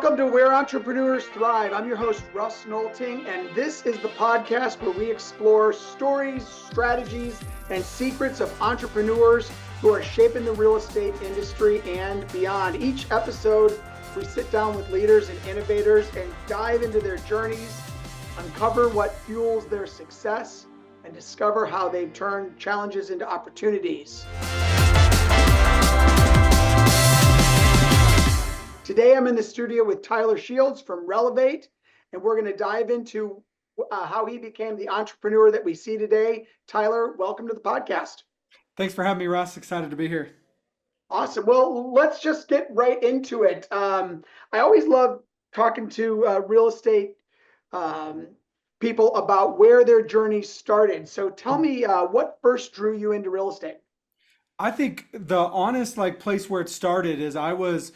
Welcome to Where Entrepreneurs Thrive. I'm your host, Russ Nolting, and this is the podcast where we explore stories, strategies, and secrets of entrepreneurs who are shaping the real estate industry and beyond. Each episode, we sit down with leaders and innovators and dive into their journeys, uncover what fuels their success, and discover how they've turned challenges into opportunities. Today, I'm in the studio with Tyler Shields from Relevate, and we're going to dive into how he became the entrepreneur that we see today. Tyler, welcome to the podcast. Thanks for having me, Russ. Excited to be here. Awesome. Well, let's just get right into it. I always love talking to real estate people about where their journey started. So tell me what first drew you into real estate? I think the honest place where it started is I was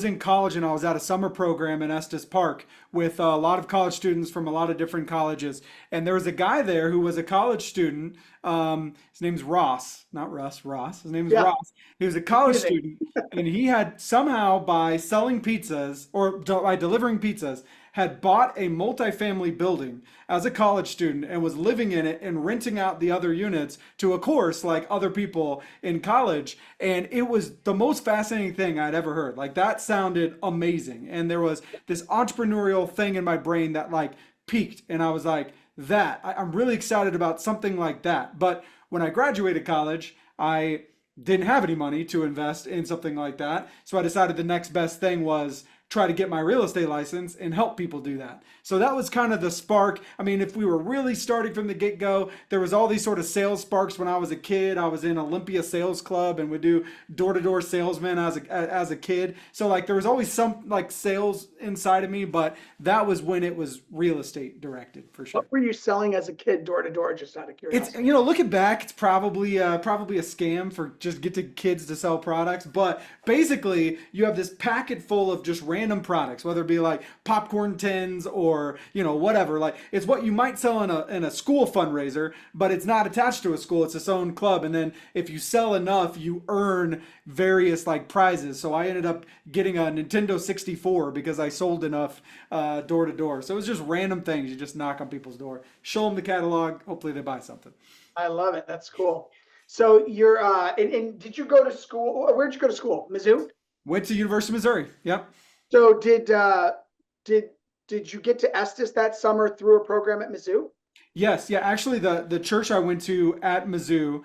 in college and I was at a summer program in Estes Park with a lot of college students from a lot of different colleges, and there was a guy there who was a college student. His name's Ross, not Russ. Ross. His name is Ross. He was a college student, and he had somehow, by selling pizzas or by delivering pizzas, had bought a multifamily building as a college student and was living in it and renting out the other units to, of course, like other people in college. And it was the most fascinating thing I'd ever heard. Like, that sounded amazing. And there was this entrepreneurial thing in my brain that peaked. And I was like, I'm really excited about something like that. But when I graduated college, I didn't have any money to invest in something like that. So I decided the next best thing was try to get my real estate license and help people do that. So that was kind of the spark. I mean, if we were really starting from the get-go, there was all these sort of sales sparks when I was a kid. I was in Olympia Sales Club and would do door-to-door salesman as a kid. So there was always some sales inside of me, but that was when it was real estate directed for sure. What were you selling as a kid door to door, just out of curiosity? It's, looking back, it's probably a scam for just get to kids to sell products. But basically, you have this packet full of just random products, whether it be popcorn tins or whatever. It's what you might sell in a school fundraiser, but it's not attached to a school. It's its own club. And then if you sell enough, you earn various prizes. So I ended up getting a Nintendo 64 because I sold enough door to door. So it was just random things. You just knock on people's door, show them the catalog. Hopefully they buy something. I love it. That's cool. So you're and did you go to school? Where'd you go to school? Mizzou? Went to University of Missouri. Yep. So did you get to Estes that summer through a program at Mizzou? Yes, yeah. Actually, the church I went to at Mizzou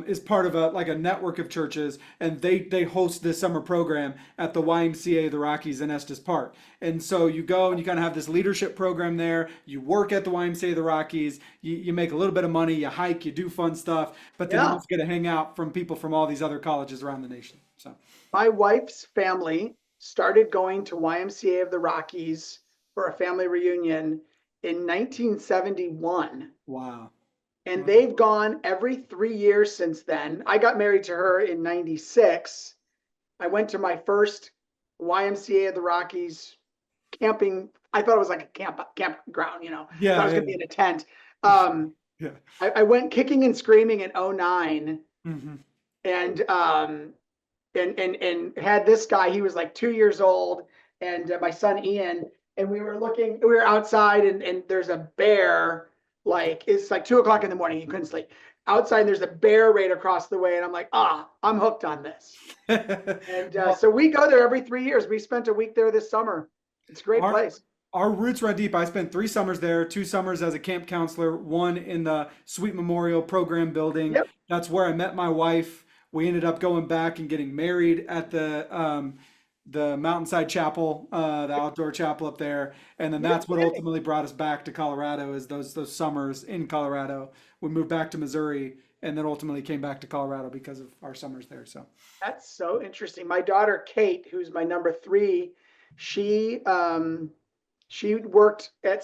is part of a network of churches, and they host this summer program at the YMCA of the Rockies in Estes Park. And so you go and you kind of have this leadership program there. You work at the YMCA of the Rockies. You make a little bit of money. You hike. You do fun stuff. But then you also get to hang out from people from all these other colleges around the nation. So my wife's family started going to YMCA of the Rockies for a family reunion in 1971. Wow. And they've gone every 3 years since then. I got married to her in 96. I went to my first YMCA of the Rockies camping. I thought it was like a campground, Yeah. I was going to be in a tent. Yeah. I went kicking and screaming in 09. Mm-hmm. And had this guy. He was 2 years old, and my son Ian. And we were outside, and there's a bear. It's 2:00 in the morning. You couldn't sleep outside. There's a bear right across the way, and I'm like, I'm hooked on this. And so we go there every 3 years. We spent a week there this summer. It's a great place. Our roots run deep. I spent 3 summers there, 2 summers as a camp counselor, 1 in the Sweet Memorial Program building. Yep. That's where I met my wife. We ended up going back and getting married at the Mountainside Chapel, the outdoor chapel up there. And then that's what ultimately brought us back to Colorado, is those summers in Colorado. We moved back to Missouri and then ultimately came back to Colorado because of our summers there. So that's so interesting. My daughter, Kate, who's my number 3, she worked at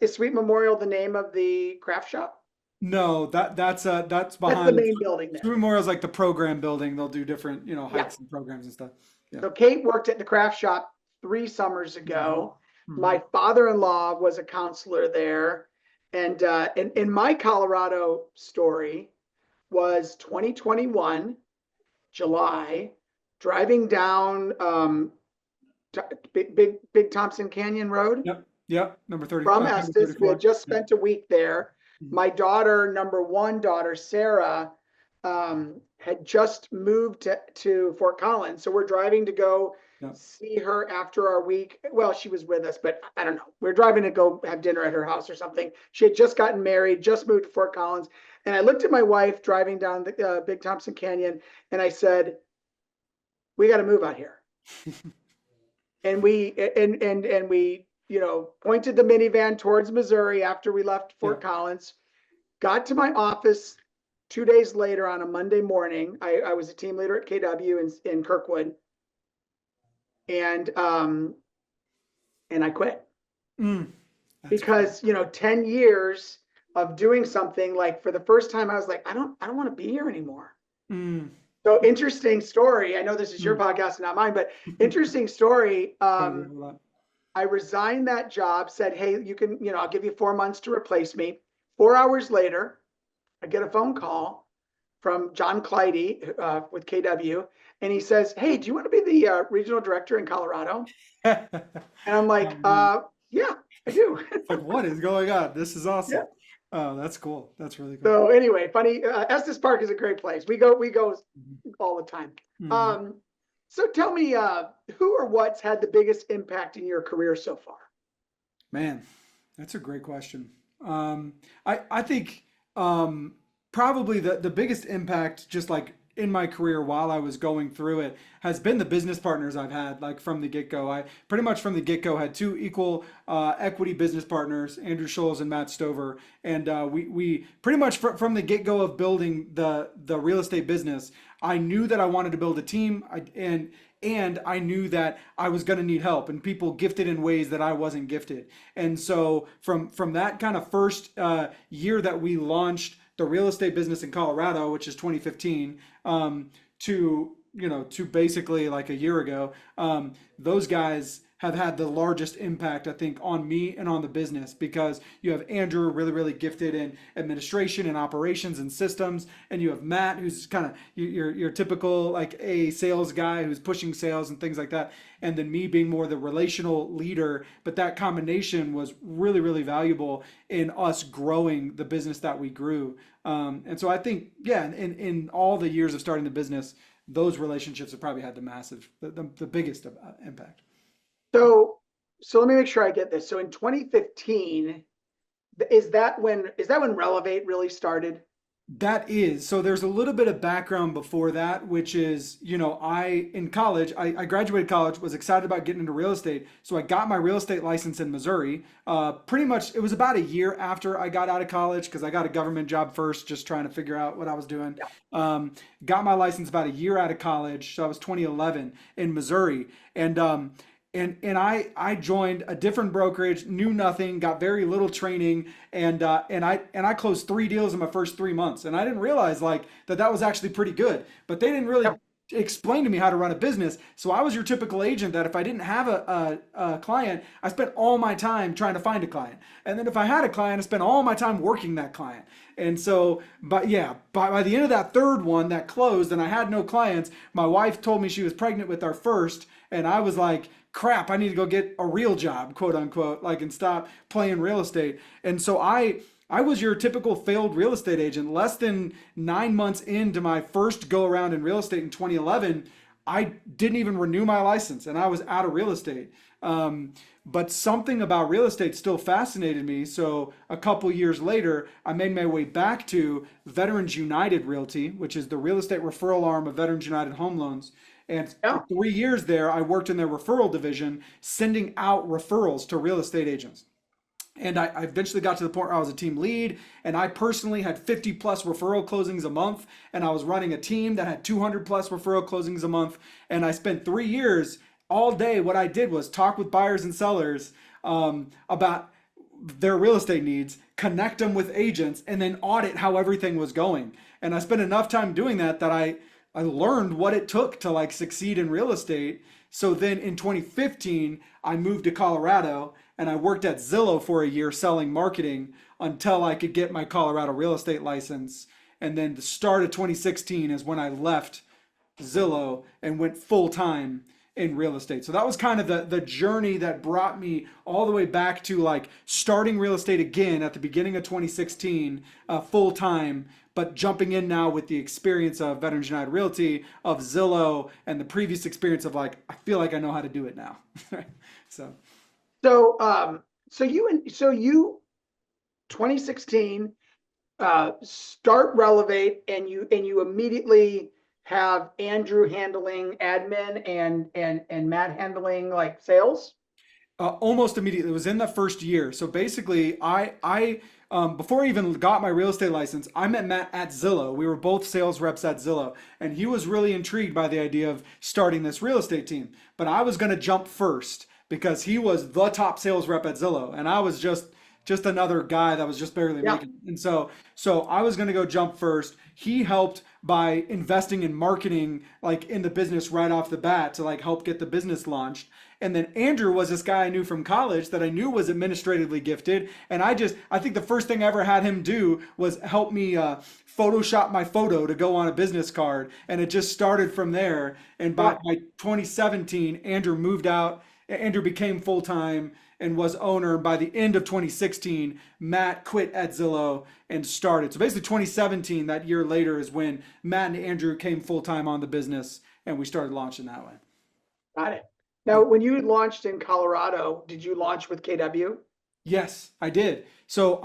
is Sweet Memorial the name of the craft shop? No, that's behind. That's the main building there. Sweet Memorial is the program building. They'll do different, hikes and programs and stuff. Yeah. So Kate worked at the craft shop 3 summers ago. Mm-hmm. My father-in-law was a counselor there. And in my Colorado story was 2021, July, driving down Big Thompson Canyon Road Yep. Yep. Number 30, from number Estes. We had 34. just Yep. spent a week there. Mhm. My daughter, number one daughter, Sarah, had just moved to Fort Collins. So we're driving to go Yep. see her after our week. Well, she was with us, but I don't know. We're driving to go have dinner at her house or something. She had just gotten married, just moved to Fort Collins. And I looked at my wife driving down the Big Thompson Canyon and I said, we got to move out here. And we pointed the minivan towards Missouri after we left Fort Yep. Collins. Got to my office 2 days later on a Monday morning. I was a team leader at KW in Kirkwood, and I quit Mm. That's cool. because 10 years of doing something, like for the first time I was like, I don't want to be here anymore. Mm. So interesting story. I know this is your Mm. podcast, not mine, but interesting story. Probably a lot. I resigned that job, said, hey, I'll give you 4 months to replace me. 4 hours later, I get a phone call from John Clyde with KW. And he says, hey, do you want to be the regional director in Colorado? And I'm Oh, like, man. yeah, I do. It's like, what is going on? This is Yeah. awesome. Oh, that's cool. That's really cool. So anyway, funny. Estes Park is a great place. We go all the time. Mhm. Um, so tell me, who or what's had the biggest impact in your career so far? Man, that's a great question. Um, I think probably the biggest impact, just like in my career while I was going through it, has been the business partners I've had, like from the get-go. I pretty much from the get-go had two equal equity business partners, Andrew Scholes and Matt Stover, and we pretty much from the get-go of building the real estate business, I knew that I wanted to build a team, and I knew that I was going to need help and people gifted in ways that I wasn't gifted. And so from that kind of first year that we launched the real estate business in Colorado, which is 2015, to basically like a year ago, those guys have had the largest impact, I think, on me and on the business because you have Andrew, really, really gifted in administration and operations and systems, and you have Matt, who's kind of your typical like a sales guy who's pushing sales and things like that, and then me being more the relational leader. But that combination was really, really valuable in us growing the business that we grew. And so I think, yeah, in all the years of starting the business, those relationships have probably had the biggest impact. So, so let me make sure I get this. So in 2015, is that when Relevate really started? That is. So there's a little bit of background before that, which is, in college, I graduated college, was excited about getting into real estate. So I got my real estate license in Missouri. Pretty much, it was about a year after I got out of college because I got a government job first, just trying to figure out what I was doing. Yeah. Got my license about a year out of college. So I was 2011 in Missouri. And I joined a different brokerage, knew nothing, got very little training, and I closed 3 deals in my first 3 months, and I didn't realize like that was actually pretty good. But they didn't really Yeah. explain to me how to run a business, so I was your typical agent that if I didn't have a client, I spent all my time trying to find a client, and then if I had a client, I spent all my time working that client. And so, but yeah, by the end of that third one that closed, and I had no clients, my wife told me she was pregnant with our first, and I was like, crap, I need to go get a real job, quote unquote, like and stop playing real estate. And so I was your typical failed real estate agent. Less than 9 months into my first go around in real estate in 2011, I didn't even renew my license and I was out of real estate. But something about real estate still fascinated me. So a couple years later, I made my way back to Veterans United Realty, which is the real estate referral arm of Veterans United Home Loans. And for Yeah. 3 years there, I worked in their referral division, sending out referrals to real estate agents. And I eventually got to the point where I was a team lead, and I personally had 50 plus referral closings a month, and I was running a team that had 200 plus referral closings a month. And I spent 3 years all day. What I did was talk with buyers and sellers about their real estate needs, connect them with agents, and then audit how everything was going. And I spent enough time doing that I learned what it took to like succeed in real estate. So then in 2015, I moved to Colorado and I worked at Zillow for a year selling marketing until I could get my Colorado real estate license. And then the start of 2016 is when I left Zillow and went full time in real estate. So that was kind of the journey that brought me all the way back to like starting real estate again at the beginning of 2016, full time, but jumping in now with the experience of Veterans United Realty, of Zillow, and the previous experience of like, I feel like I know how to do it now. So, so you 2016 start Relevate, and you immediately have Andrew handling admin and Matt handling like sales. almost immediately. It was in the first year. So basically, before I even got my real estate license, I met Matt at Zillow. We were both sales reps at Zillow, and he was really intrigued by the idea of starting this real estate team. But I was going to jump first because he was the top sales rep at Zillow, and I was just another guy that was just barely Yeah, making it. And so I was going to go jump first. He helped by investing in marketing, like in the business right off the bat to like help get the business launched. And then Andrew was this guy I knew from college that I knew was administratively gifted. And I think the first thing I ever had him do was help me Photoshop my photo to go on a business card. And it just started from there. And yeah, by 2017, Andrew moved out. Andrew became full time and was owner. By the end of 2016, Matt quit at Zillow and started. So basically 2017, that year later, is when Matt and Andrew came full time on the business and we started launching that way. got it. Now, when you launched in Colorado, did you launch with KW? Yes, I did. So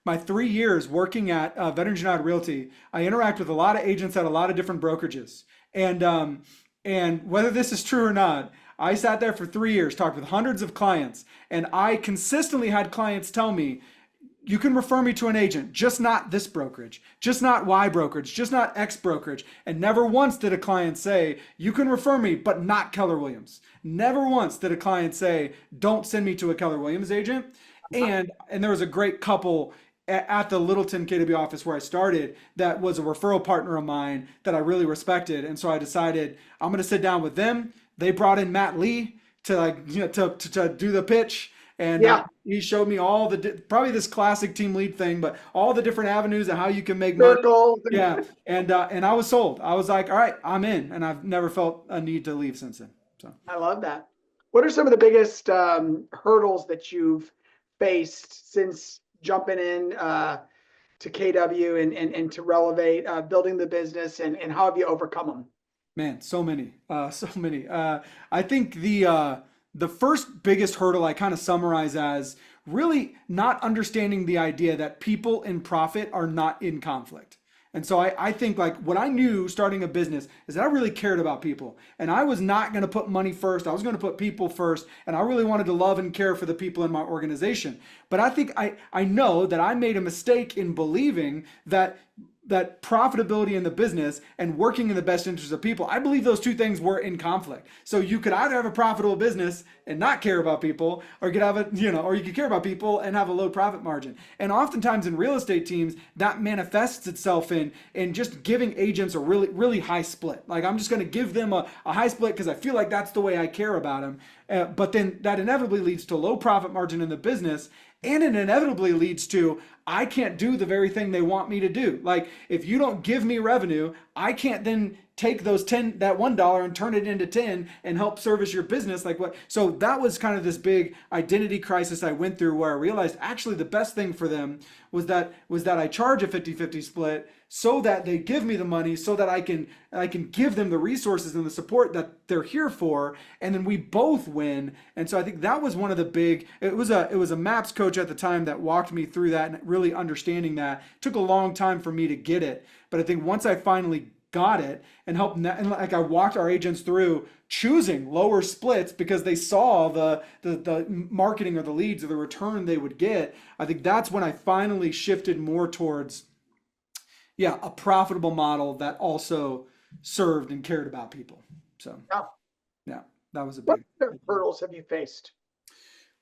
my 3 years working at Veterans United Realty, I interact with a lot of agents at a lot of different brokerages. And whether this is true or not, I sat there for 3 years, talked with hundreds of clients, and I consistently had clients tell me, you can refer me to an agent, just not this brokerage, just not Y brokerage, just not X brokerage. And never once did a client say, you can refer me, but not Keller Williams. Never once did a client say, don't send me to a Keller Williams agent. And there was a great couple at the Littleton KW office where I started that was a referral partner of mine that I really respected. And so I decided I'm going to sit down with them. They brought in Matt Lee to like, to do the pitch. And Yeah, he showed me all probably this classic team lead thing, but all the different avenues of how you can make money. circles. Yeah. And I was sold. I was like, all right, I'm in. And I've never felt a need to leave since then. So. I love that. What are some of the biggest hurdles that you've faced since jumping in to KW and to Relevate, building the business, and how have you overcome them? Man, so many, so many. I think the first biggest hurdle I kind of summarize as really not understanding the idea that people and profit are not in conflict. And so I think like what I knew starting a business is that I really cared about people, and I was not going to put money first. I was going to put people first, and I really wanted to love and care for the people in my organization. But I think I know that I made a mistake in believing that profitability in the business and working in the best interest of people, I believe those two things were in conflict. So you could either have a profitable business and not care about people, or you could have or you could care about people and have a low profit margin. And oftentimes in real estate teams, that manifests itself in just giving agents a really, really high split. Like I'm just going to give them a high split because I feel like that's the way I care about them. But then that inevitably leads to low profit margin in the business. And it inevitably leads to, I can't do the very thing they want me to do. Like if you don't give me revenue, I can't then take that $1 and turn it into 10 and help service your business. Like what? So that was kind of this big identity crisis I went through where I realized actually the best thing for them was that I charge a 50-50 split so that they give me the money so that I can give them the resources and the support that they're here for, and then we both win. And so I think that was one of the big, it was a MAPS coach at the time that walked me through that, and really understanding that it took a long time for me to get it. But I think once I finally got it and helped, and like I walked our agents through choosing lower splits because they saw the marketing or the leads or the return they would get, I think that's when I finally shifted more towards a profitable model that also served and cared about people. So Yeah. yeah, that was a What big. other hurdles have you faced?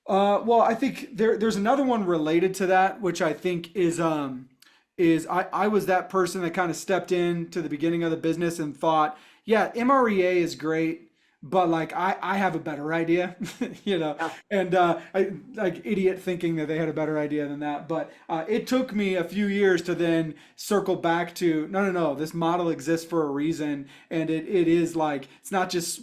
Well, I think there's another one related to that, which I think is I was that person that kind of stepped in to the beginning of the business and thought, yeah, MREA is great, but like I have a better idea, Yeah. and I like idiot thinking that they had a better idea than that. But it took me a few years to then circle back to no, this model exists for a reason, and it is like it's not just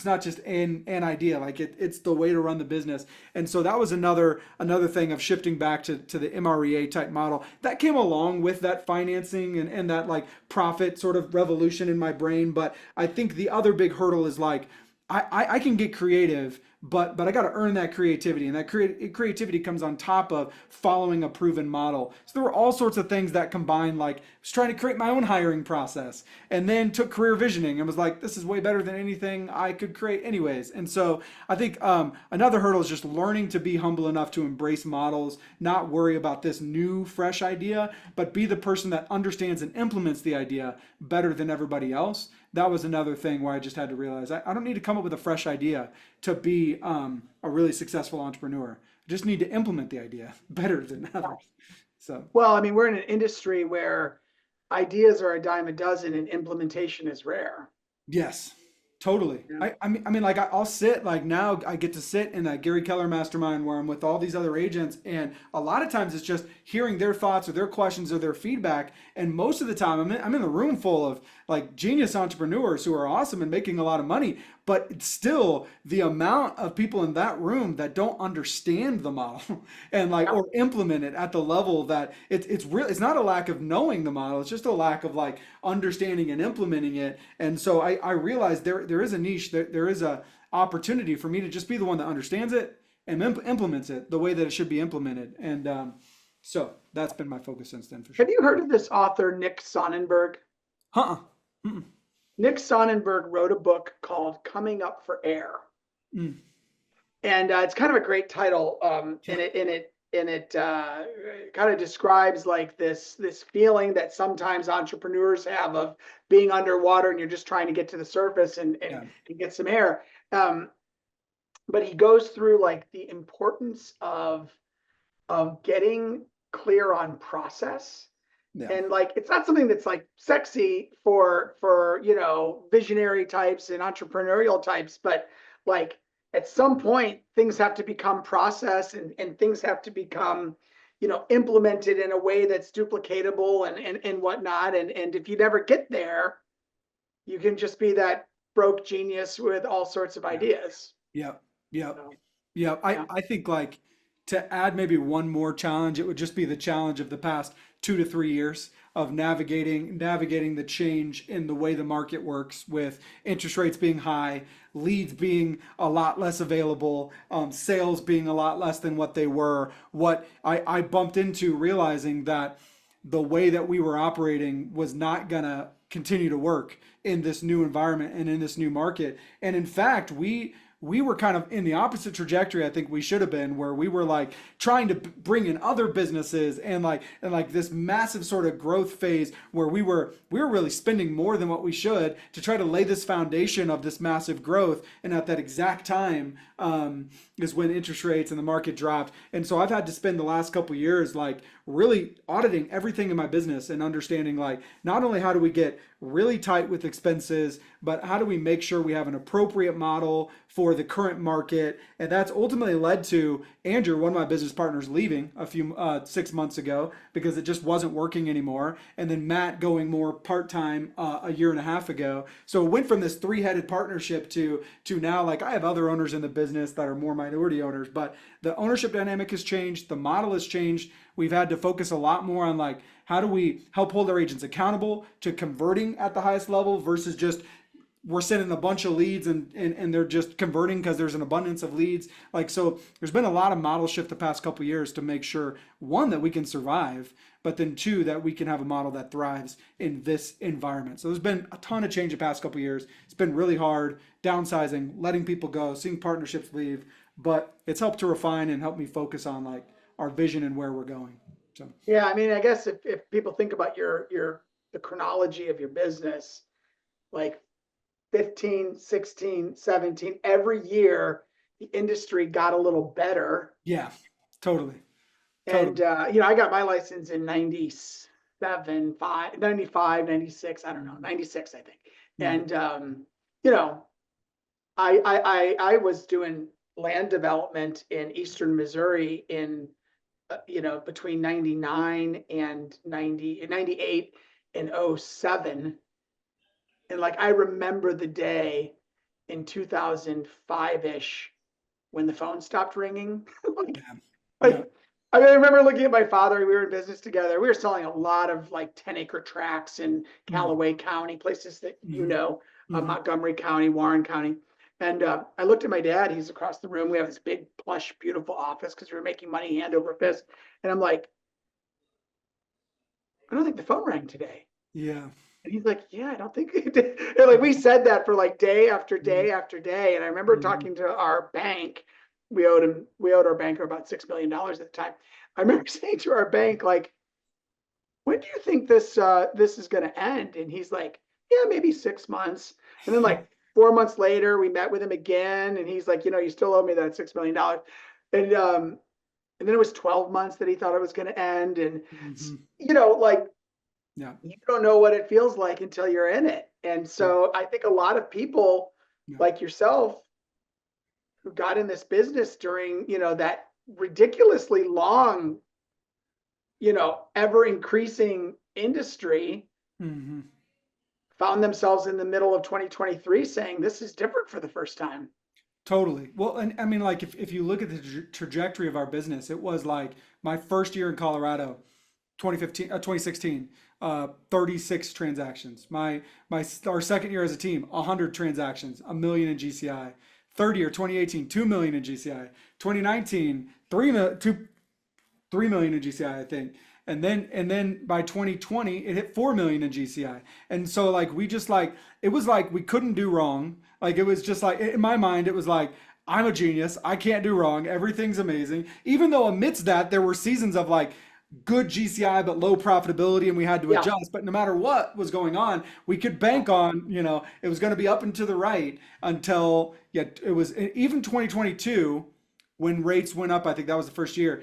just an idea. Like it's the way to run the business. And so that was another thing of shifting back to the MREA type model that came along with that financing and that like profit sort of revolution in my brain. But I think the other big hurdle is like I can get creative, but I got to earn that creativity, and that creativity comes on top of following a proven model. So there were all sorts of things that combined. Like I was trying to create my own hiring process, and then took career visioning and was like, this is way better than anything I could create, anyways. And so I think another hurdle is just learning to be humble enough to embrace models, not worry about this new, fresh idea, but be the person that understands and implements the idea better than everybody else. That was another thing where I just had to realize I don't need to come up with a fresh idea to be a really successful entrepreneur. I just need to implement the idea better than others. So, Well, I mean, we're in an industry where ideas are a dime a dozen and implementation is rare. yes, totally. Yeah. I mean, like I'll sit like now I get to sit in that Gary Keller mastermind where I'm with all these other agents, and a lot of times it's just hearing their thoughts or their questions or their feedback. And most of the time, I'm in the room full of like genius entrepreneurs who are awesome and making a lot of money. But it's still the amount of people in that room that don't understand the model and like Yeah. or implement it at the level that it's real. It's not a lack of knowing the model. It's just a lack of like understanding and implementing it. And so I realized there is a niche, there is a opportunity for me to just be the one that understands it and implements it the way that it should be implemented. And so that's been my focus since then for Have sure. you heard of this author, Nick Sonnenberg? Uh-uh. Mm-mm. Nick Sonnenberg wrote a book called Coming Up for Air. Mm. And it's kind of a great title. Yeah. And it kind of describes like this feeling that sometimes entrepreneurs have of being underwater and you're just trying to get to the surface Yeah. and get some air. Um, but he goes through like the importance of getting clear on process. Yeah. And like it's not something that's like sexy for visionary types and entrepreneurial types, but like at some point things have to become process and things have to become implemented in a way that's duplicatable and whatnot. And if you never get there, you can just be that broke genius with all sorts of Yeah. ideas. Yep. Yep. So, Yep. I, yeah. I think like to add maybe one more challenge, it would just be the challenge of the past 2 to 3 years of navigating the change in the way the market works with interest rates being high, leads being a lot less available, sales being a lot less than what they were. What I bumped into realizing that the way that we were operating was not gonna continue to work in this new environment and in this new market. And in fact, we were kind of in the opposite trajectory I think we should have been, where we were like trying to bring in other businesses and like this massive sort of growth phase where we were really spending more than what we should to try to lay this foundation of this massive growth. And at that exact time is when interest rates and the market dropped. And so I've had to spend the last couple of years like really auditing everything in my business and understanding like not only how do we get really tight with expenses, but how do we make sure we have an appropriate model for the current market. And that's ultimately led to Andrew, one of my business partners, leaving a few 6 months ago because it just wasn't working anymore, and then Matt going more part-time a year and a half ago. So it went from this three-headed partnership to now like I have other owners in the business that are more minority owners, but the ownership dynamic has changed, the model has changed. We've had to focus a lot more on like how do we help hold our agents accountable to converting at the highest level versus just we're sending a bunch of leads and they're just converting because there's an abundance of leads. Like, so there's been a lot of model shift the past couple of years to make sure, one, that we can survive, but then two, that we can have a model that thrives in this environment. So there's been a ton of change the past couple of years. It's been really hard, downsizing, letting people go, seeing partnerships leave, but it's helped to refine and help me focus on like our vision and where we're going. So Yeah, I mean, I guess if people think about the chronology of your business, like 15, 16, 17, every year the industry got a little better. yeah, totally, And totally. I got my license in 97, 5, 95, 96, I don't know, 96, I think. Mm, And you know, I was doing land development in eastern Missouri in between 99 and 98 and 07. And like I remember the day in 2005-ish when the phone stopped ringing. like, Yeah. Yeah. like I mean, I remember looking at my father. We were in business together. We were selling a lot of like 10-acre tracts in Mm, Callaway County, places that mhm, mhm. Montgomery County, Warren County. And I looked at my dad. He's across the room. We have this big, plush, beautiful office because we were making money hand over fist. And I'm like, I don't think the phone rang today. Yeah. And he's like, yeah, I don't think it did. And like we said that for like day after Mhm, day after day. And I remember mhm. talking to our bank. We owed our banker about $6 million at the time. I remember saying to our bank, like, when do you think this is gonna end? And he's like, yeah, maybe 6 months. And then like 4 months later, we met with him again, and he's like, you still owe me that $6 million. And and then it was 12 months that he thought it was gonna end. And Mhm. like Yeah. you don't know what it feels like until you're in it. And Yeah. so I think a lot of people Yeah. like yourself who got in this business during, that ridiculously long, ever increasing industry Mhm. found themselves in the middle of 2023 saying this is different for the first time. Totally. Well, and I mean, like, if you look at the trajectory of our business, it was like my first year in Colorado, 2015, 2016, 36 transactions. Our second year as a team, 100 transactions, a million in GCI. Third year, 2018, 2 million in GCI. 2019, 3 million in GCI, I think. And then by 2020, it hit 4 million in GCI. And so like we just like it was like we couldn't do wrong. Like it was just like in my mind, it was like I'm a genius. I can't do wrong. Everything's amazing. Even though amidst that, there were seasons of like good GCI but low profitability and we had to Yeah. adjust. But no matter what was going on, we could bank on, it was going to be up and to the right until yeah, it was even 2022 when rates went up. I think that was the first year.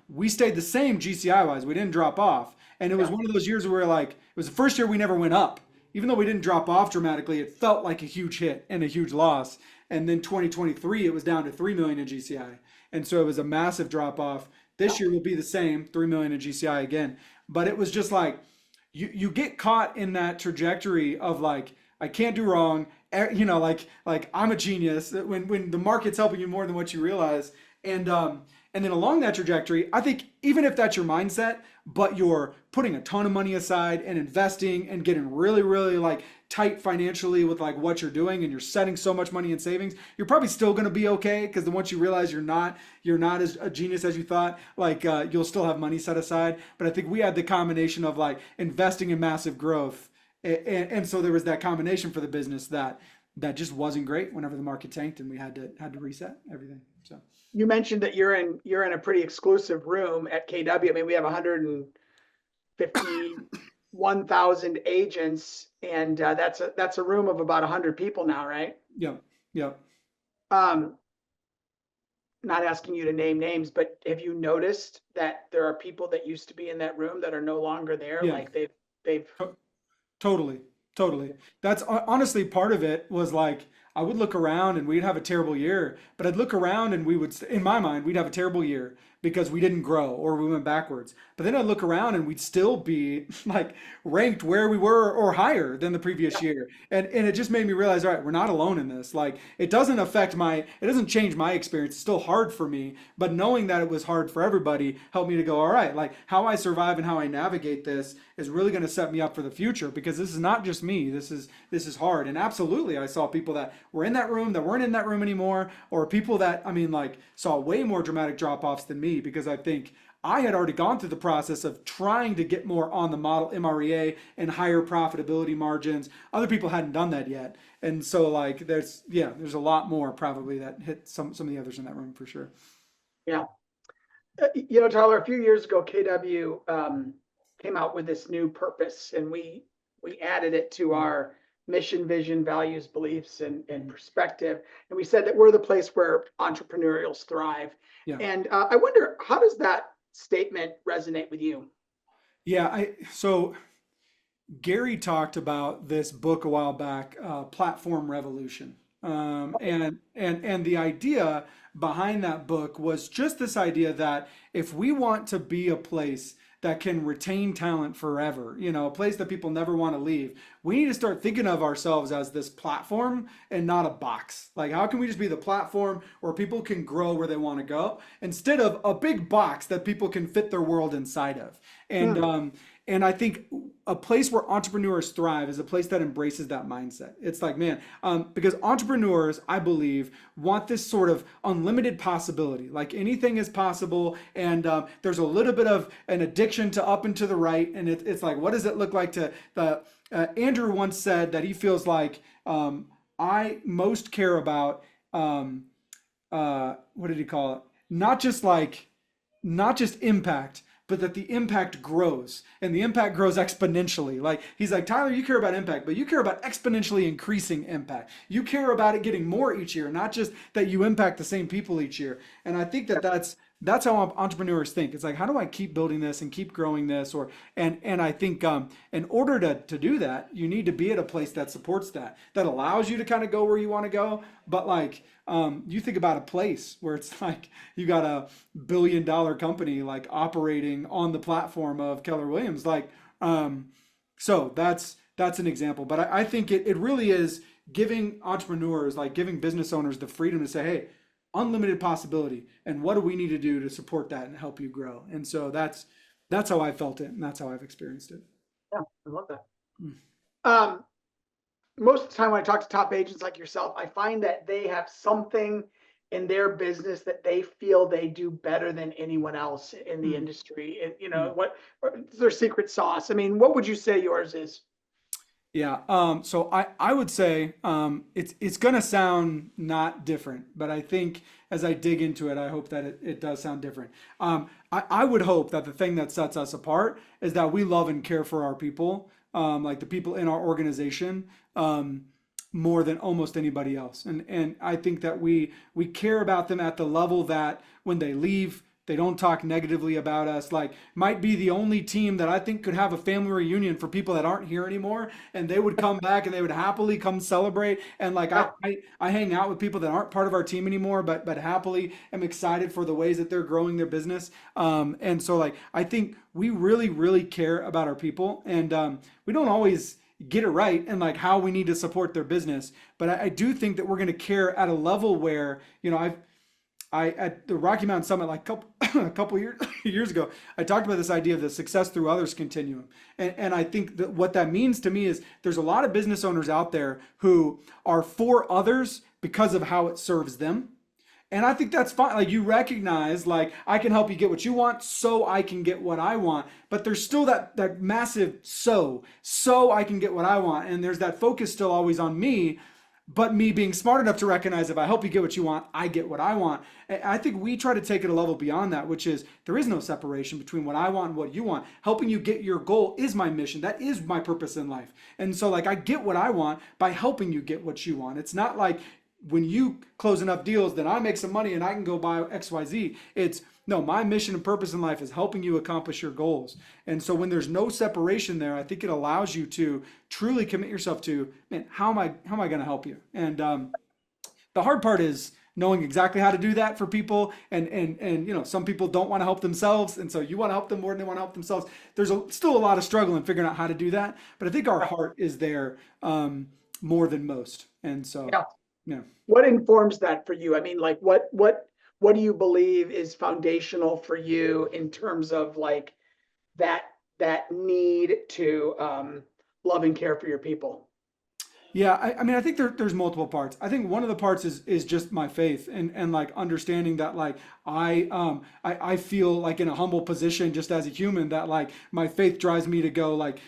We stayed the same GCI wise. We didn't drop off. And it was Yeah. one of those years where like it was the first year we never went up. Even though we didn't drop off dramatically, it felt like a huge hit and a huge loss. And then 2023, it was down to 3 million in GCI. And so it was a massive drop off. Yeah. This year will be the same, 3 million in GCI again. But it was just like you get caught in that trajectory of like I can't do wrong. Like I'm a genius when the market's helping you more than what you realize. And then along that trajectory, I think even if that's your mindset, but you're putting a ton of money aside and investing and getting really, really like tight financially with like what you're doing and you're setting so much money in savings, you're probably still going to be okay because then once you realize you're not as a genius as you thought, like you'll still have money set aside. But I think we had the combination of like investing in massive growth, and so there was that combination for the business that just wasn't great whenever the market tanked and we had to reset everything. So. You mentioned that you're in a pretty exclusive room at KW. I mean, we have 151,000 agents, and that's a room of about 100 people now, right? Yeah, yeah, Um, Not asking you to name names, but have you noticed that there are people that used to be in that room that are no longer there? yeah. Like they've Totally, totally. That's honestly part of it was like I would look around and we'd have a terrible year, but I'd look around and in my mind, we'd have a terrible year because we didn't grow or we went backwards. But then I'd look around and we'd still be like ranked where we were or higher than the previous yeah, year. And it just made me realize, all right, we're not alone in this. Like it doesn't change my experience. It's still hard for me, but knowing that it was hard for everybody helped me to go, all right, like how I survive and how I navigate this is really going to set me up for the future because this is not just me. This is hard. And absolutely, I saw people that were in that room that weren't in that room anymore, or people that I mean, like saw way more dramatic drop offs than me because I think I had already gone through the process of trying to get more on the model MREA and higher profitability margins. Other people hadn't done that yet. And so like there's a lot more probably that hit some of the others in that room for sure. yeah. Tyler, a few years ago, KW came out with this new purpose, and we added it to Mm, our mission, vision, values, beliefs, and mm. perspective. And we said that we're the place where entrepreneurials thrive. Yeah. And I wonder, how does that statement resonate with you? Yeah, so Gary talked about this book a while back, Platform Revolution. And the idea behind that book was just this idea that if we want to be a place that can retain talent forever, a place that people never want to leave. We need to start thinking of ourselves as this platform and not a box. Like, how can we just be the platform where people can grow where they want to go instead of a big box that people can fit their world inside of? And Hmm. and I think a place where entrepreneurs thrive is a place that embraces that mindset. It's like, man, because entrepreneurs, I believe, want this sort of unlimited possibility. Like anything is possible, and there's a little bit of an addiction to up and to the right. And it's like, what does it look like to the? Andrew once said that he feels like I most care about what did he call it? Not just like not just impact, but that the impact grows and the impact grows exponentially. Like he's like, Tyler, you care about impact, but you care about exponentially increasing impact. You care about it getting more each year, not just that you impact the same people each year. And I think that that's how entrepreneurs think. It's like, how do I keep building this and keep growing this? And I think in order to do that, you need to be at a place that supports that allows you to kind of go where you want to go. But like you think about a place where it's like you got a $1 billion company like operating on the platform of Keller Williams. Like so that's an example. But I think it really is giving entrepreneurs, like giving business owners the freedom to say, hey, unlimited possibility, and what do we need to do to support that and help you grow? And so that's how I felt it, and that's how I've experienced it. Yeah, I love that. Mm. Um, Most of the time when I talk to top agents like yourself, I find that they have something in their business that they feel they do better than anyone else in the Mm. industry. And Mm. what's their secret sauce? I mean, what would you say yours is? Yeah. So I would say it's gonna sound not different, but I think as I dig into it, I hope that it does sound different. I would hope that the thing that sets us apart is that we love and care for our people, like the people in our organization, more than almost anybody else. And I think that we care about them at the level that when they leave, they don't talk negatively about us. Like, might be the only team that I think could have a family reunion for people that aren't here anymore, and they would come back and they would happily come celebrate. And like, Yeah. I hang out with people that aren't part of our team anymore, but happily am excited for the ways that they're growing their business. And so like, I think we really, really care about our people, and we don't always get it right and like how we need to support their business. But I do think that we're going to care at a level where, I at the Rocky Mountain Summit like a couple years ago, I talked about this idea of the success through others continuum. And I think that what that means to me is there's a lot of business owners out there who are for others because of how it serves them. And I think that's fine. Like, you recognize, like, I can help you get what you want so I can get what I want. But there's still that massive so I can get what I want. And there's that focus still always on me, but me being smart enough to recognize if I help you get what you want, I get what I want. And I think we try to take it a level beyond that, which is there is no separation between what I want and what you want. Helping you get your goal is my mission. That is my purpose in life. And so like, I get what I want by helping you get what you want. It's not like when you close enough deals, then I make some money and I can go buy XYZ. It's no, my mission and purpose in life is helping you accomplish your goals. And so when there's no separation there, I think it allows you to truly commit yourself to, man, how am I going to help you? And the hard part is knowing exactly how to do that for people. And some people don't want to help themselves, and so you want to help them more than they want to help themselves. There's still a lot of struggle in figuring out how to do that, but I think our heart is there more than most. And so, Yeah. yeah. What informs that for you? I mean, like what do you believe is foundational for you in terms of like that need to love and care for your people? Yeah, I mean, I think there's multiple parts. I think one of the parts is just my faith and like understanding that like I feel like in a humble position just as a human that like my faith drives me to go like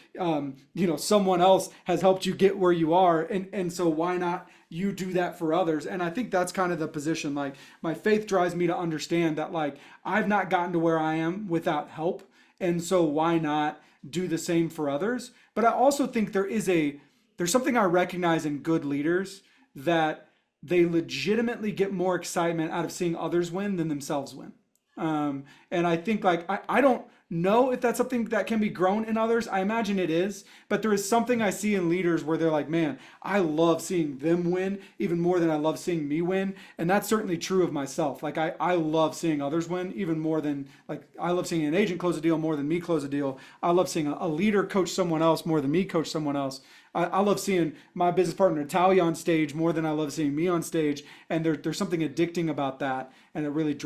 someone else has helped you get where you are, and so why not you do that for others? And I think that's kind of the position. Like, my faith drives me to understand that like I've not gotten to where I am without help, and so why not do the same for others? But I also think there's something I recognize in good leaders, that they legitimately get more excitement out of seeing others win than themselves win. And I think like I don't know if that's something that can be grown in others. I imagine it is, but there is something I see in leaders where they're like, man, I love seeing them win even more than I love seeing me win. And that's certainly true of myself. Like I love seeing others win even more than like I love seeing an agent close a deal more than me close a deal. I love seeing a leader coach someone else more than me coach someone else. I love seeing my business partner Natalia on stage more than I love seeing me on stage. And there's something addicting about that. And it really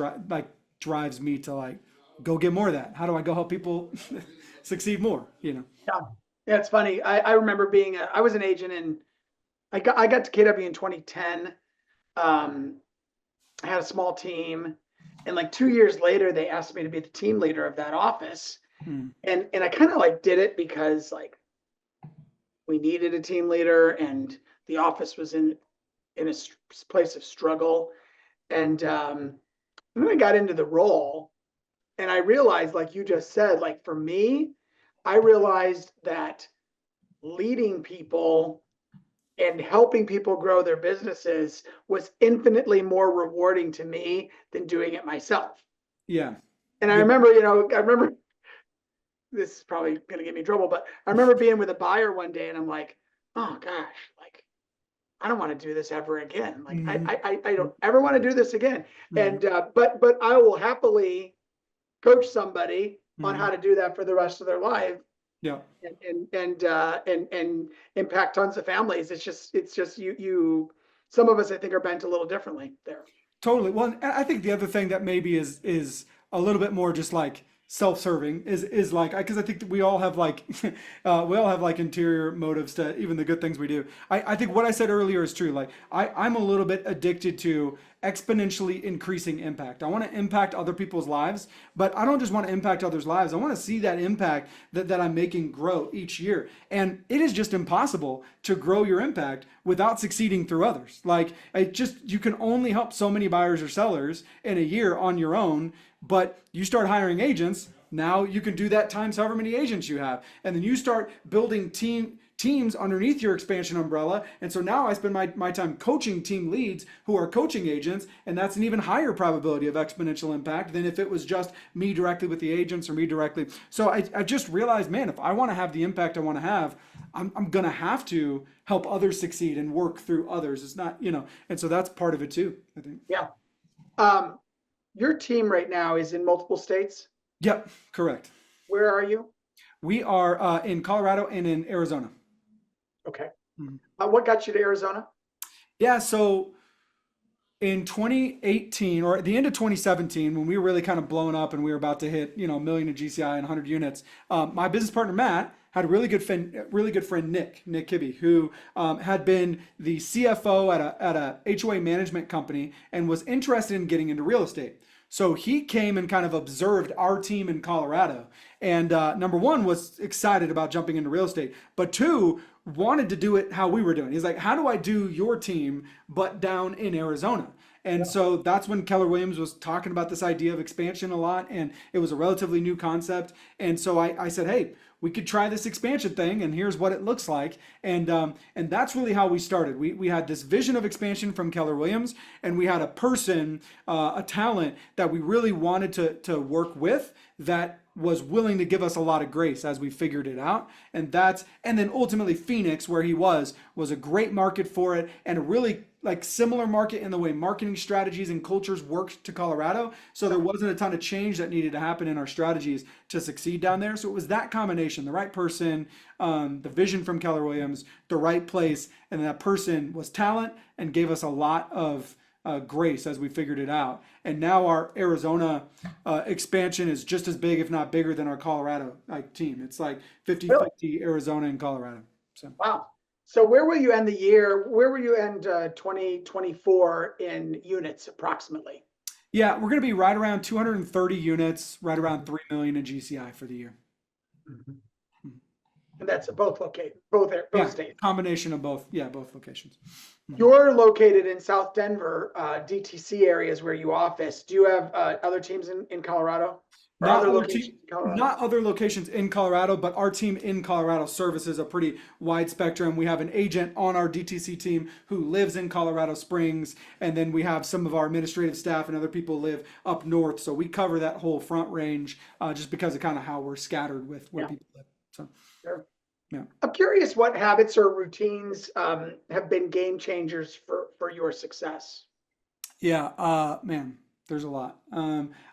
drives me to like go get more of that. How do I go help people succeed more? You know? Yeah. Yeah, it's funny. I remember I was an agent and I got to KW in 2010. Um, I had a small team, and like 2 years later, they asked me to be the team leader of that office. Hmm. And I kind of like did it because like we needed a team leader, and the office was in a place of struggle. And then I got into the role, and I realized, like you just said, like for me, I realized that leading people and helping people grow their businesses was infinitely more rewarding to me than doing it myself. Yeah. And I Yeah. remember, I remember this is probably going to get me in trouble, but I remember being with a buyer one day and I'm like, oh gosh, like I don't want to do this ever again. Like Hmm. I don't ever want to do this again. Hmm. And but I will happily coach somebody on Hmm. how to do that for the rest of their life Yeah. and impact tons of families. It's just you. Some of us I think are bent a little differently there. Totally. Well, and I think the other thing that maybe is a little bit more just like self-serving is like because I think that we all have like we all have like interior motives to even the good things we do. I think what I said earlier is true. Like I'm a little bit addicted to exponentially increasing impact. I want to impact other people's lives, but I don't just want to impact others' lives. I want to see that impact that I'm making grow each year. And it is just impossible to grow your impact without succeeding through others. Like it just you can only help so many buyers or sellers in a year on your own, but you start hiring agents, now you can do that times however many agents you have. And then you start building teams underneath your expansion umbrella. And so now I spend my time coaching team leads who are coaching agents, and that's an even higher probability of exponential impact than if it was just me directly with the agents or me directly. So I just realized, man, if I want to have the impact I want to have, I'm going to have to help others succeed and work through others. It's not, and so that's part of it too, I think. Yeah. Um, your team right now is in multiple states. Yep, correct. Where are you? We are in Colorado and in Arizona. Okay. Mhm. What got you to Arizona? Yeah, so in 2018 or at the end of 2017, when we were really kind of blown up and we were about to hit, a million in GCI and 100 units, my business partner Matt had a really good friend Nick Kibbe, who had been the CFO at a HOA management company and was interested in getting into real estate. So he came and kind of observed our team in Colorado, and number one was excited about jumping into real estate, but two wanted to do it how we were doing. He's like, how do I do your team but down in Arizona? And Yeah. so that's when Keller Williams was talking about this idea of expansion a lot, and it was a relatively new concept. And so I said, hey, we could try this expansion thing, and here's what it looks like. And that's really how we started. We had this vision of expansion from Keller Williams, and we had a person, a talent that we really wanted to work with that was willing to give us a lot of grace as we figured it out. And then ultimately Phoenix, where he was a great market for it and a really like similar market in the way marketing strategies and cultures worked to Colorado. So there wasn't a ton of change that needed to happen in our strategies to succeed down there. So it was that combination, the right person, the vision from Keller Williams, the right place, and that person was talent and gave us a lot of grace as we figured it out. And now our Arizona expansion is just as big, if not bigger, than our Colorado team. It's like Really? 50-50 Arizona and Colorado. So. Wow. So where will you end the year? Where will you end 2024 in units approximately? Yeah, we're going to be right around 230 units, right around 3 million in GCI for the year. Mhm. And that's both Yeah, states. combination of both. Yeah, both locations. Mhm. You're located in South Denver, DTC areas where you office. Do you have other teams in Colorado? or Not other other team, locations in Colorado? not other locations in Colorado, but our team in Colorado services a pretty wide spectrum. We have an agent on our DTC team who lives in Colorado Springs, and then we have some of our administrative staff and other people live up north. So we cover that whole front range, just because of kind of how we're scattered with where Yeah, people live. So sure. yeah. I'm curious what habits or routines have been game changers for your success. Yeah, man, there's a lot.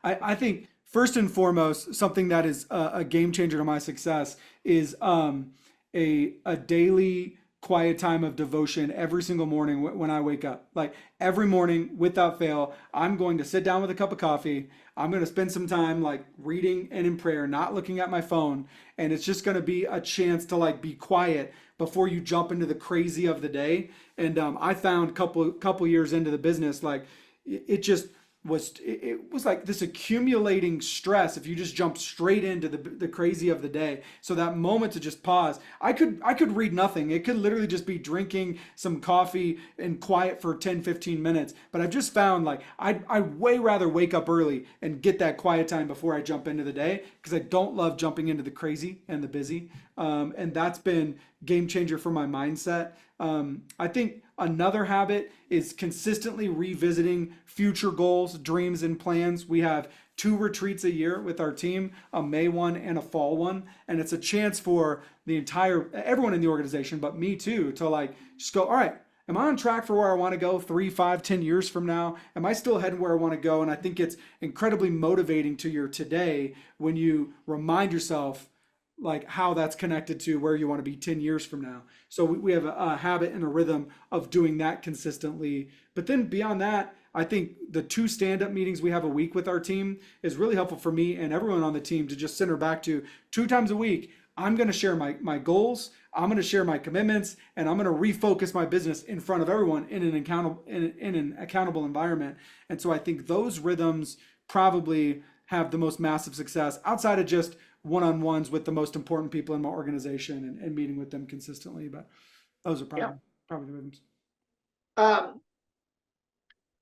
I think first and foremost, something that is a game changer to my success is a daily quiet time of devotion every single morning when I wake up. Like every morning, without fail, I'm going to sit down with a cup of coffee. I'm going to spend some time like reading and in prayer, not looking at my phone, and it's just going to be a chance to like be quiet before you jump into the crazy of the day. And I found couple years into the business, like it just it was like this accumulating stress if you just jump straight into the crazy of the day. So that moment to just pause, I could read nothing. It could literally just be drinking some coffee and quiet for 10-15 minutes. But I've just found like I way rather wake up early and get that quiet time before I jump into the day, because I don't love jumping into the crazy and the busy. And that's been game changer for my mindset. I think another habit is consistently revisiting future goals, dreams, and plans. We have 2 retreats a year with our team, a May one and a fall one. And it's a chance for everyone in the organization, but me too, to like just go, all right, am I on track for where I want to go 3, 5, 10 years from now? Am I still heading where I want to go? And I think it's incredibly motivating to your today when you remind yourself like how that's connected to where you want to be 10 years from now. So we have a habit and a rhythm of doing that consistently. But then beyond that, I think the 2 stand-up meetings we have a week with our team is really helpful for me and everyone on the team to just center back to 2 times a week. I'm going to share my goals. I'm going to share my commitments, and I'm going to refocus my business in front of everyone in an accountable environment. And so I think those rhythms probably have the most massive success outside of just one-on-ones with the most important people in my organization, and meeting with them consistently. But those are Yeah. probably the rhythms. Um,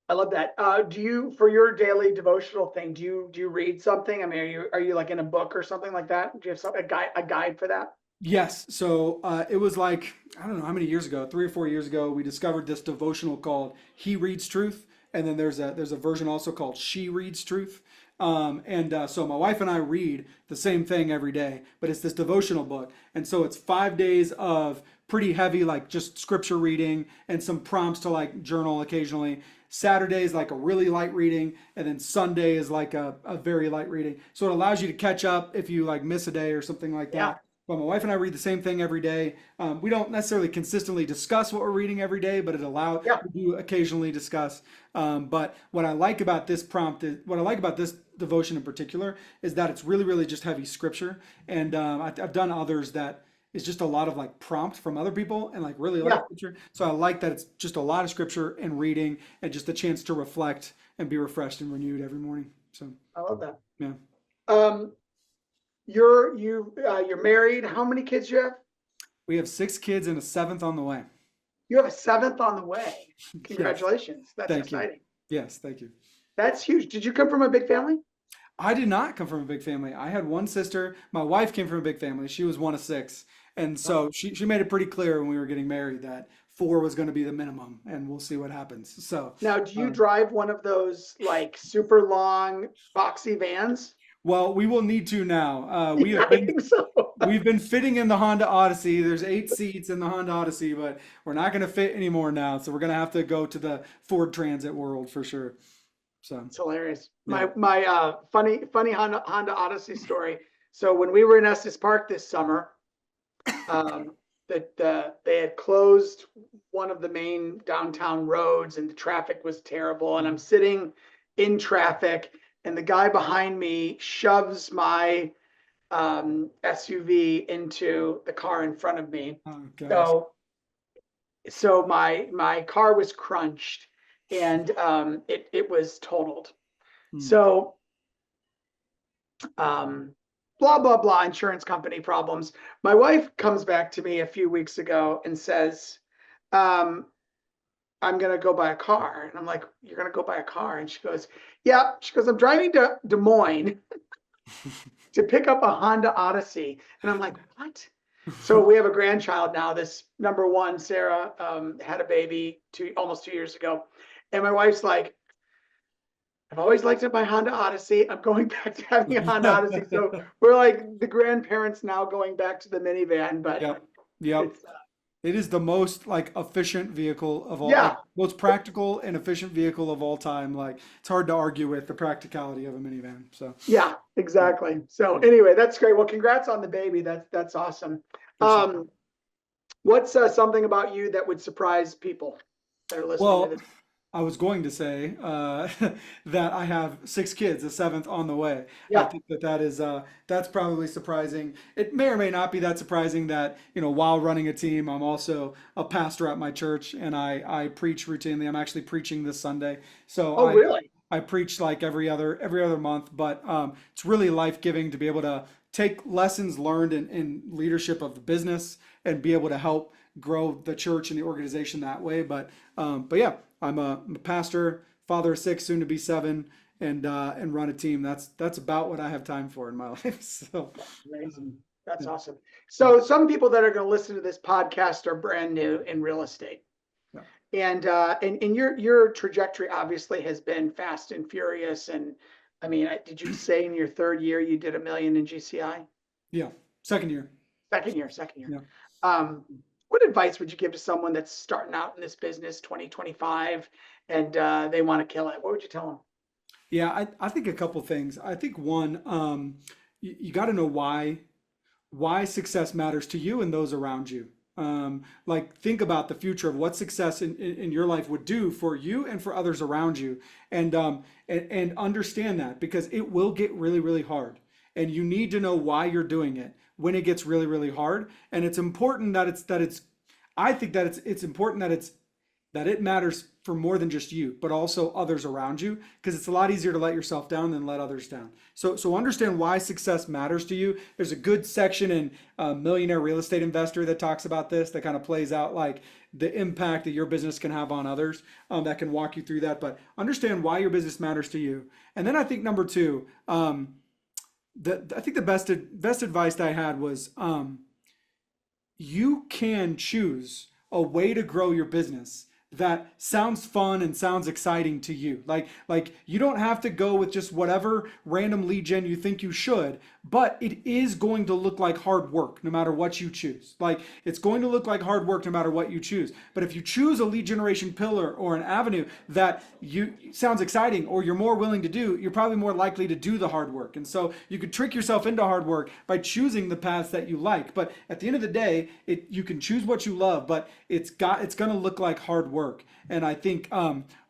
I love that. Do you, for your daily devotional thing, do you read something? I mean, are you like in a book or something like that? Do you have a guide for that? Yes. So it was like, I don't know how many years ago, 3 or 4 years ago, we discovered this devotional called He Reads Truth. And then there's a version also called She Reads Truth. So my wife and I read the same thing every day, but it's this devotional book. And so it's 5 days of pretty heavy, like just scripture reading and some prompts to like journal occasionally. Saturday is like a really light reading, and then Sunday is like a very light reading. So it allows you to catch up if you like miss a day or something like Yeah. that. But my wife and I read the same thing every day. We don't necessarily consistently discuss what we're reading every day, but Yeah. we do occasionally discuss. But what I like about this what I like about this devotion in particular, is that it's really, really just heavy scripture. And I've done others that is just a lot of like prompt from other people and like really like Yeah. scripture. So I like that it's just a lot of scripture and reading and just a chance to reflect and be refreshed and renewed every morning. So I love that. yeah, Um, you're married. How many kids you have? we have 6 kids and a seventh on the way. You have a seventh on the way. Yes, Congratulations. That's thank you. exciting. Yes, thank you. That's huge. Did you come from a big family? I did not come from a big family. I had one sister. My wife came from a big family. She was one of 6. And so she made it pretty clear when we were getting married that 4 was going to be the minimum, and we'll see what happens. So, Now, do you uh, drive one of those like super long boxy vans? well, we will need to now. Yeah, I think so. We've been fitting in the Honda Odyssey. There's 8 seats in the Honda Odyssey, but we're not going to fit anymore now. So we're going to have to go to the Ford Transit world for sure. So, It's hilarious. yeah. My funny Honda Odyssey story. So when we were in Estes Park this summer, they had closed one of the main downtown roads, and the traffic was terrible. And I'm sitting in traffic, and the guy behind me shoves my SUV into the car in front of me. Oh gosh. So my car was crunched, and it was totaled. Hmm. So blah blah blah, insurance company problems. My wife comes back to me a few weeks ago and says, I'm gonna go buy a car. And I'm like, you're gonna go buy a car? And she goes, yeah. She goes, I'm driving to Des Moines to pick up a Honda Odyssey. And I'm like, what? So we have a grandchild now. This number one, Sarah, had a baby almost 2 years ago. And my wife's like, I've always liked my Honda Odyssey. I'm going back to having a Honda Odyssey. So we're like the grandparents now going back to the minivan, but Yep. Yep. it's, It is the most like efficient vehicle of all, like yeah, most practical and efficient vehicle of all time. Like it's hard to argue with the practicality of a minivan. So yeah, yeah, exactly. So yeah, anyway, that's great. Well, congrats on the baby. That's awesome. appreciate it. Um, what's something about you that would surprise people that are listening to Well, this? I was going to say that I have 6 kids, a seventh on the way. I Yeah. think that is that's probably surprising. It may or may not be that surprising that, while running a team, I'm also a pastor at my church and I preach routinely. I'm actually preaching this Sunday. So Oh, really? I preach like every other month, but it's really life-giving to be able to take lessons learned in leadership of the business and be able to help grow the church and the organization that way. But yeah, I'm a pastor, father of 6, soon to be 7, and run a team. That's about what I have time for in my life. So Amazing. That's yeah, awesome. yeah, So some people that are going to listen to this podcast are brand new in real estate. yeah. And your trajectory obviously has been fast and furious. And I mean, did you say in your third year you did 1 million in GCI? Yeah. Second year. Second year. Yeah. Um, what advice would you give to someone that's starting out in this business 2025 and they want to kill it? What would you tell them? Yeah, I think a couple things. I think one, you got to know why success matters to you and those around you. Like think about the future of what success in your life would do for you and for others around you, and understand that because it will get really really hard, and you need to know why you're doing it when it gets really really hard. And it's important that it's. I think that it's important that it matters for more than just you, but also others around you, because it's a lot easier to let yourself down than let others down. So understand why success matters to you. There's a good section in Millionaire Real Estate Investor that talks about this, that kind of plays out like the impact that your business can have on others, that can walk you through that. But understand why your business matters to you. And then I think number two, I think the best advice that I had was you can choose a way to grow your business that sounds fun and sounds exciting to you. Like you don't have to go with just whatever random lead gen you think you should, but it is going to look like hard work no matter what you choose. Like it's going to look like hard work no matter what you choose. But if you choose a lead generation pillar or an avenue that you sounds exciting or you're more willing to do, you're probably more likely to do the hard work. And so you could trick yourself into hard work by choosing the paths that you like. But at the end of the day, you can choose what you love, but it's going to look like hard work. And I think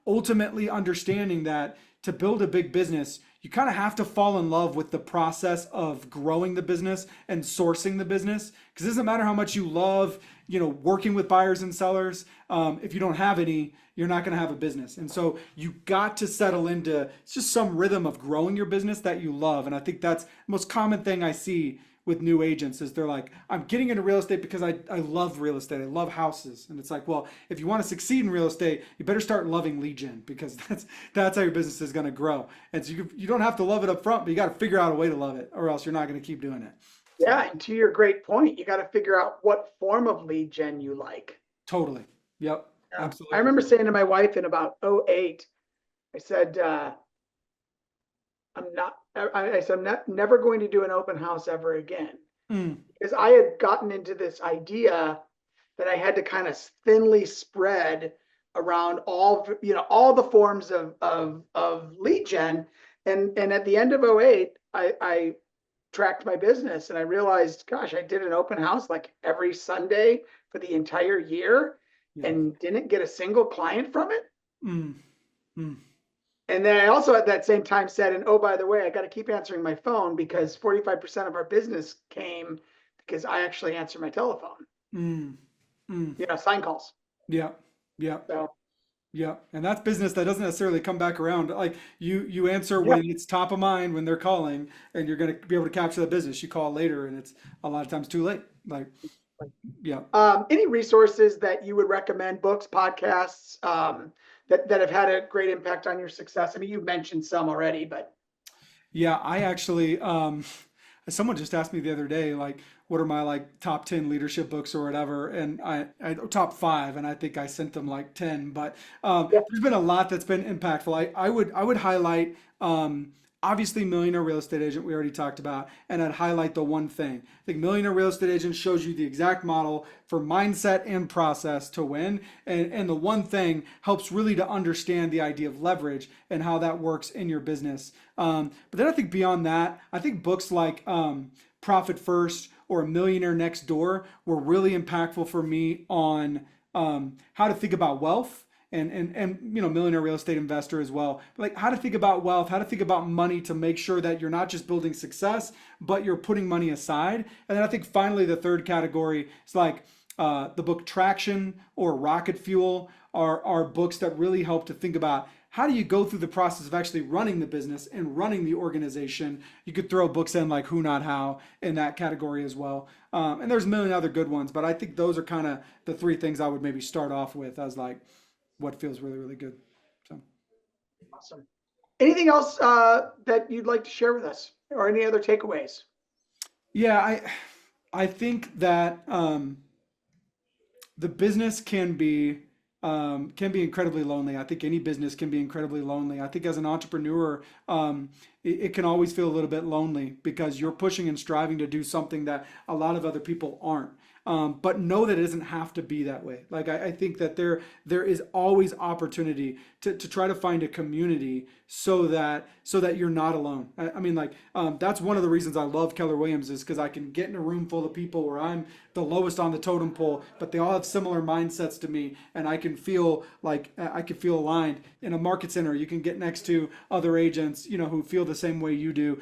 ultimately understanding that to build a big business, you kind of have to fall in love with the process of growing the business and sourcing the business. Because it doesn't matter how much you love, working with buyers and sellers. If you don't have any, you're not going to have a business. And so you got to settle into it's just some rhythm of growing your business that you love. And I think that's the most common thing I see with new agents is they're like, I'm getting into real estate because I love real estate. I love houses. And it's like, well, if you want to succeed in real estate, you better start loving lead gen because that's how your business is going to grow. And so you don't have to love it up front, but you got to figure out a way to love it or else you're not going to keep doing it. So Yeah, and to your great point, you got to figure out what form of lead gen you like. totally. Yep. Yeah. I Absolutely. remember saying to my wife in about '08, I said, I said, never going to do an open house ever again. Mm, Because I had gotten into this idea that I had to kind of thinly spread around all the forms of lead gen. And at the end of '08, I tracked my business and I realized, gosh, I did an open house like every Sunday for the entire year yeah. and didn't get a single client from it. Mm, mm, And then I also at that same time said, and oh, by the way, I got to keep answering my phone because 45% of our business came because I actually answer my telephone, mm, mm. sign calls. Yeah. Yeah. So, Yeah, and that's business that doesn't necessarily come back around. Like you answer yep. when it's top of mind when they're calling, and you're going to be able to capture the business. You call later, and it's a lot of times too late. Like, yeah, Any resources that you would recommend, books, podcasts, that have had a great impact on your success? I mean, you mentioned some already, but Yeah, I actually, someone just asked me the other day, like, what are my like top 10 leadership books or whatever, and I top five, and I think I sent them like 10. But Yeah. there's been a lot that's been impactful. I would highlight obviously Millionaire Real Estate Agent we already talked about, and I'd highlight the one thing. I think Millionaire Real Estate Agent shows you the exact model for mindset and process to win, and the one thing helps really to understand the idea of leverage and how that works in your business. But then I think beyond that, I think books like Profit First or A Millionaire Next Door were really impactful for me on how to think about wealth and Millionaire Real Estate Investor as well. Like how to think about wealth, how to think about money to make sure that you're not just building success, but you're putting money aside. And then I think finally the third category is like the book Traction or Rocket Fuel are books that really help to think about how do you go through the process of actually running the business and running the organization. You could throw books in like Who Not How in that category as well. And there's a million other good ones, but I think those are kind of the three things I would maybe start off with as like what feels really, really good. So, Awesome. Anything else that you'd like to share with us, or any other takeaways? yeah, I think that the business can be incredibly lonely. I think any business can be incredibly lonely. I think as an entrepreneur, it can always feel a little bit lonely because you're pushing and striving to do something that a lot of other people aren't. But know that it doesn't have to be that way. Like I think that there is always opportunity to try to find a community so that you're not alone. I mean, like that's one of the reasons I love Keller Williams is because I can get in a room full of people where I'm the lowest on the totem pole, but they all have similar mindsets to me, and I can feel like I can feel aligned. In a market center, you can get next to other agents, who feel the same way you do.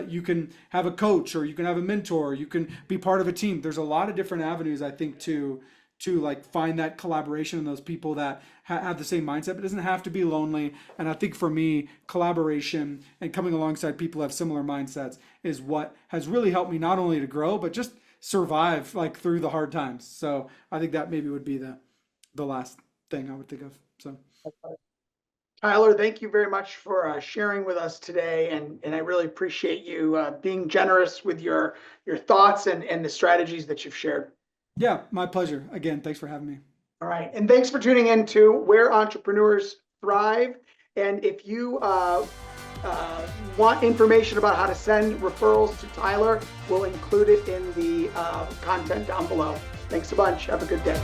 You can have a coach, or you can have a mentor. You can be part of a team. There's a lot of different avenues, I think, to like find that collaboration and those people that have the same mindset. But it doesn't have to be lonely. And I think for me, collaboration and coming alongside people who have similar mindsets is what has really helped me not only to grow, but just survive like through the hard times. So I think that maybe would be the last thing I would think of. So Tyler, thank you very much for sharing with us today, and I really appreciate you being generous with your thoughts and the strategies that you've shared. yeah, my pleasure. Again, thanks for having me. All right, and thanks for tuning in to Where Entrepreneurs Thrive. And if you want information about how to send referrals to Tyler, we'll include it in the content down below. Thanks a bunch. Have a good day.